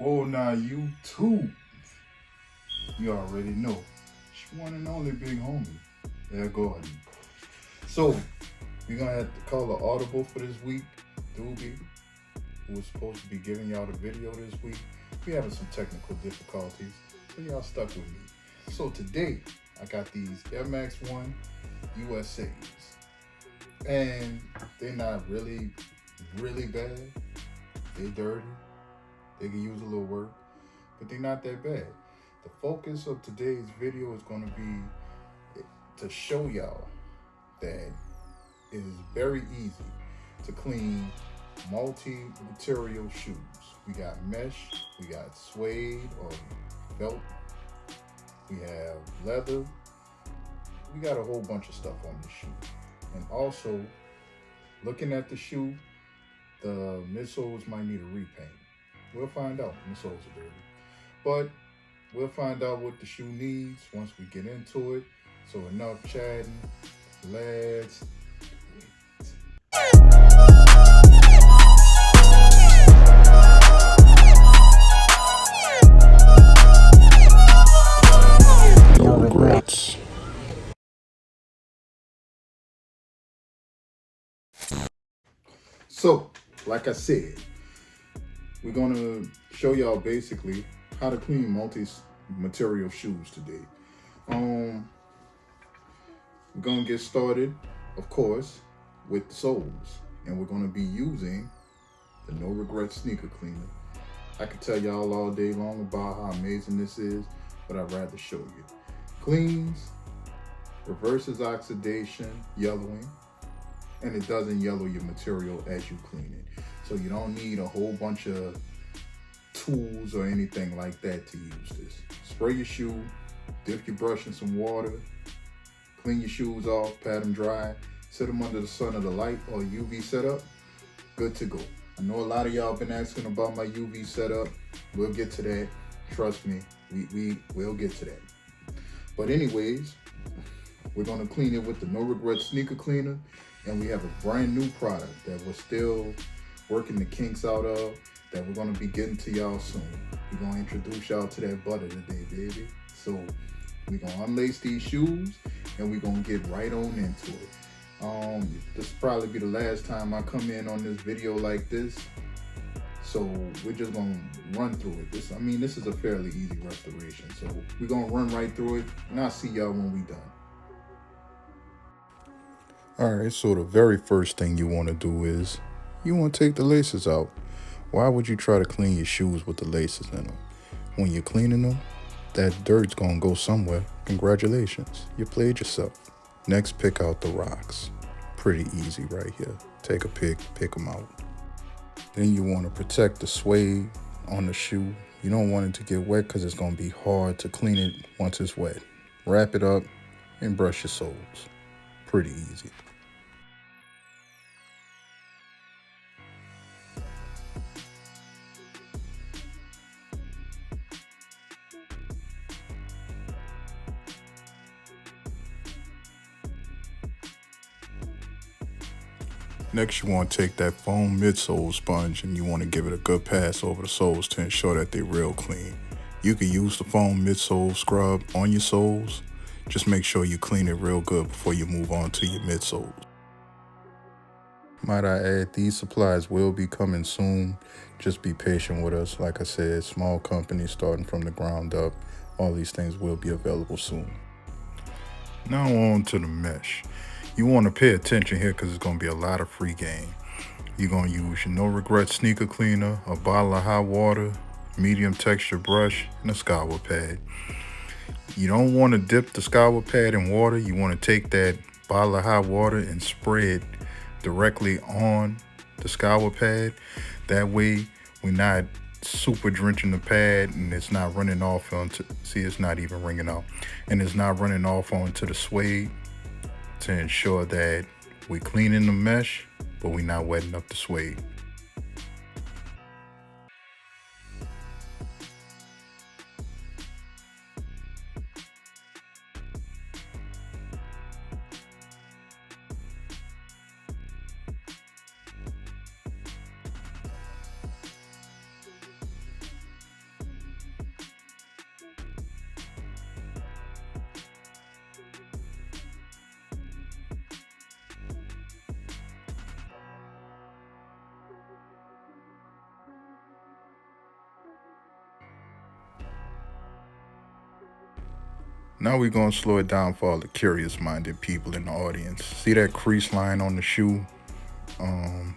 Oh, now YouTube, you already know. It's one and only big homie, Air Gordon. So, we're gonna have to call an audible for this week. Doobie, who was supposed to be giving y'all the video this week, we having some technical difficulties, so y'all stuck with me. So today, I got these Air Max 1 USAs, and they're not really bad. They're dirty. They can use a little work, but they're not that bad. The focus of today's video is going to be to show y'all that it is very easy to clean multi-material shoes. We got mesh, we got suede or felt, we have leather, we got a whole bunch of stuff on the shoe. And also, looking at the shoe, the midsoles might need a repaint. We'll find out. Midsoles are dirty. But we'll find out what the shoe needs once we get into it. So enough chatting. Let's do it. No regrets. So, like I said, we're gonna show y'all basically how to clean multi-material shoes today. We're gonna get started, of course, with the soles, and we're gonna be using the No Regret Sneaker Cleaner. I could tell y'all all day long about how amazing this is, but I'd rather show you. Cleans, reverses oxidation, yellowing, and it doesn't yellow your material as you clean it. So you don't need a whole bunch of tools or anything like that to use this. Spray your shoe, dip your brush in some water, clean your shoes off, pat them dry, sit them under the sun or the light or UV setup, good to go. I know a lot of y'all been asking about my UV setup. We'll get to that. Trust me, we'll get to that. But anyways, we're gonna clean it with the No Regret Sneaker Cleaner, and we have a brand new product that we're still working the kinks out of, that we're gonna be getting to y'all soon. We're gonna introduce y'all to that butter today, baby. So we're gonna unlace these shoes and we're gonna get right on into it. This will probably be the last time I come in on this video like this. So we're just gonna run through it. This is a fairly easy restoration. So we're gonna run right through it, and I'll see y'all when we done. All right, so the very first thing you wanna do is you wanna take the laces out. Why would you try to clean your shoes with the laces in them? When you're cleaning them, that dirt's gonna go somewhere. Congratulations, you played yourself. Next, pick out the rocks. Pretty easy right here. Take a pick them out. Then you wanna protect the suede on the shoe. You don't want it to get wet because it's gonna be hard to clean it once it's wet. Wrap it up and brush your soles. Pretty easy. Next, you want to take that foam midsole sponge and you want to give it a good pass over the soles to ensure that they're real clean. You can use the foam midsole scrub on your soles. Just make sure you clean it real good before you move on to your midsoles. Might I add, these supplies will be coming soon. Just be patient with us. Like I said, small company starting from the ground up. All these things will be available soon. Now on to the mesh. You want to pay attention here because it's going to be a lot of free game. You're going to use your No Regret Sneaker Cleaner, a bottle of hot water, medium texture brush, and a scour pad. You don't want to dip the scour pad in water. You want to take that bottle of hot water and spray it directly on the scour pad. That way we're not super drenching the pad and it's not running off onto, see, it's not even wringing out, and it's not running off onto the suede, to ensure that we're cleaning the mesh, but we're not wetting up the suede. Now we're going to slow it down for all the curious-minded people in the audience. See that crease line on the shoe?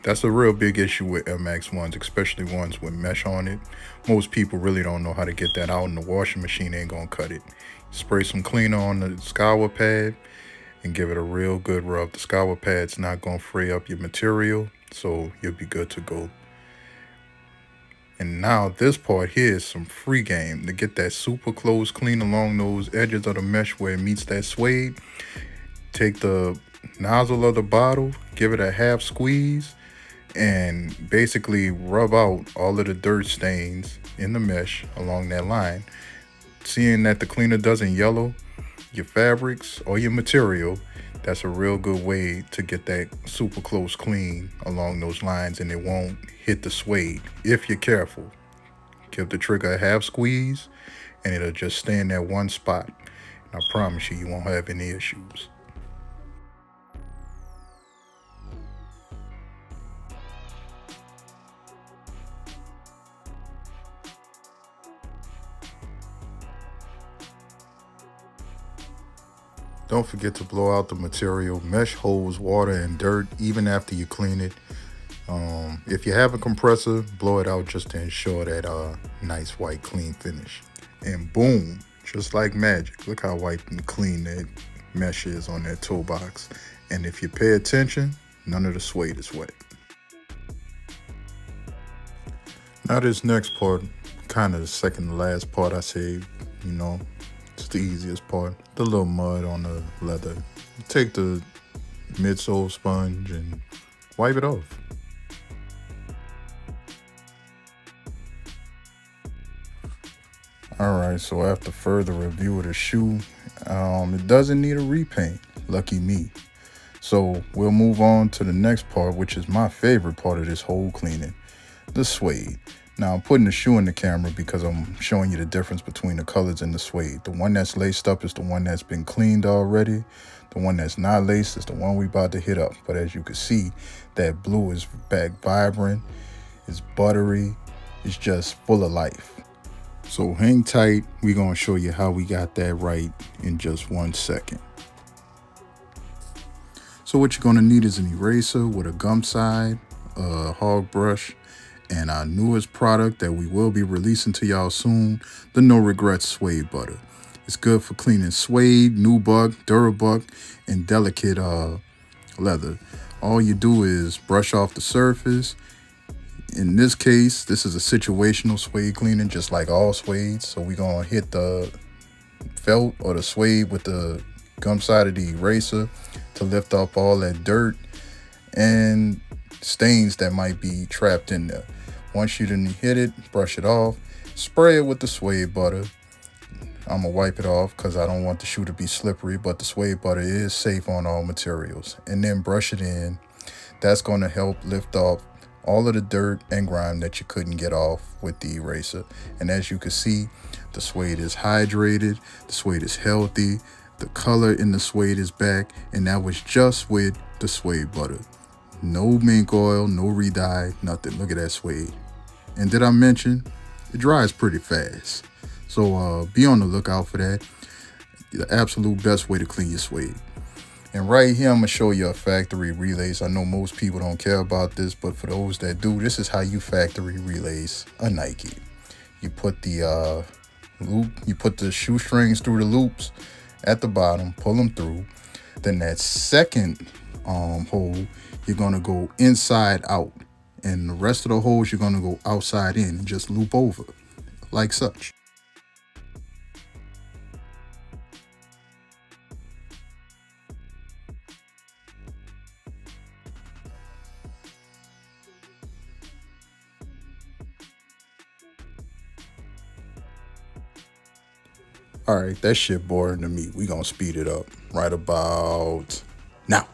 That's a real big issue with MX ones, especially ones with mesh on it. Most people really don't know how to get that out, and the washing machine ain't gonna cut it. Spray some cleaner on the scour pad and give it a real good rub. The scour pad's not gonna fray up your material, so you'll be good to go. And now this part here is some free game to get that super close clean along those edges of the mesh where it meets that suede. Take the nozzle of the bottle, give it a half squeeze, and basically rub out all of the dirt stains in the mesh along that line. Seeing that the cleaner doesn't yellow your fabrics or your material, that's a real good way to get that super close clean along those lines, and it won't hit the suede if you're careful. Give the trigger a half squeeze and it'll just stay in that one spot. And I promise you, you won't have any issues. Don't forget to blow out the material. Mesh holds water and dirt even after you clean it. If you have a compressor, blow it out just to ensure that nice white clean finish. And boom, just like magic. Look how white and clean that mesh is on that toe box. And if you pay attention, none of the suede is wet. Now this next part, kind of the second to last part I saved, it's the easiest part. The little mud on the leather. You take the midsole sponge and wipe it off. Alright, so after further review of the shoe, it doesn't need a repaint. Lucky me. So we'll move on to the next part, which is my favorite part of this whole cleaning. The suede. Now I'm putting the shoe in the camera because I'm showing you the difference between the colors in the suede. The one that's laced up is the one that's been cleaned already. The one that's not laced is the one we about to hit up. But as you can see, that blue is back vibrant, it's buttery, it's just full of life. So hang tight, we're gonna show you how we got that right in just 1 second. So what you're gonna need is an eraser with a gum side, a hog brush, and our newest product that we will be releasing to y'all soon, the No Regrets Suede Butter. It's good for cleaning suede, nubuck, durabuck, and delicate leather. All you do is brush off the surface. In this case, this is a situational suede cleaning, just like all suede. So we're gonna hit the felt or the suede with the gum side of the eraser to lift up all that dirt and stains that might be trapped in there. Once you done hit it, brush it off, spray it with the suede butter. I'm gonna wipe it off because I don't want the shoe to be slippery, but the suede butter is safe on all materials. And then brush it in. That's gonna help lift off all of the dirt and grime that you couldn't get off with the eraser. And as you can see, the suede is hydrated, the suede is healthy, the color in the suede is back, and that was just with the suede butter. No mink oil, no re-dye, nothing. Look at that suede. And did I mention, it dries pretty fast. So be on the lookout for that. The absolute best way to clean your suede. And right here, I'm gonna show you a factory relace. I know most people don't care about this, but for those that do, this is how you factory relace a Nike. You put the you put the shoestrings through the loops at the bottom, pull them through. Then that second hole, you're gonna go inside out, and the rest of the holes you're gonna go outside in and just loop over like such. All right, that shit boring to me. We gonna speed it up right about now.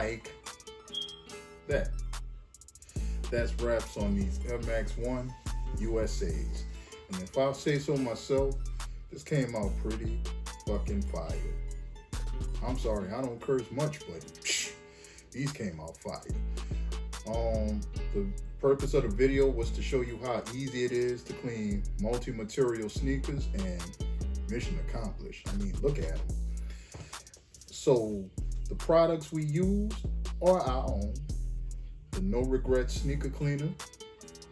like that. That's wraps on these Air Max 1 USAs. And if I say so myself, this came out pretty fucking fire. I'm sorry, I don't curse much, but these came out fire. The purpose of the video was to show you how easy it is to clean multi-material sneakers, and mission accomplished. I mean, look at them. So the products we use are our own. The No Regrets sneaker cleaner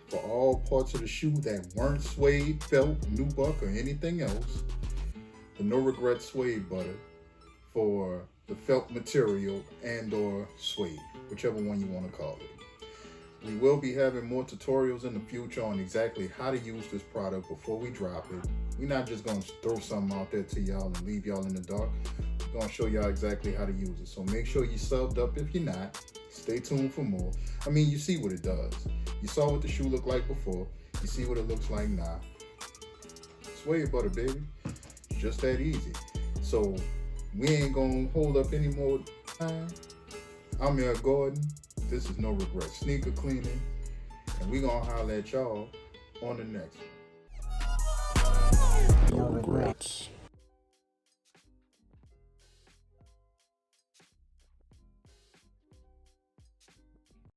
for all parts of the shoe that weren't suede, felt, nubuck, or anything else. The No Regrets suede butter for the felt material and or suede, whichever one you want to call it. We will be having more tutorials in the future on exactly how to use this product before we drop it. We're not just going to throw something out there to y'all and leave y'all in the dark. We're going to show y'all exactly how to use it. So make sure you subbed up if you're not. Stay tuned for more. I mean, you see what it does. You saw what the shoe looked like before. You see what it looks like now. Suede butter, baby. It's just that easy. So we ain't going to hold up any more time. I'm Eric Gordon. This is No Regrets Sneaker Cleaning, and we gonna holler at y'all on the next one. No regrets.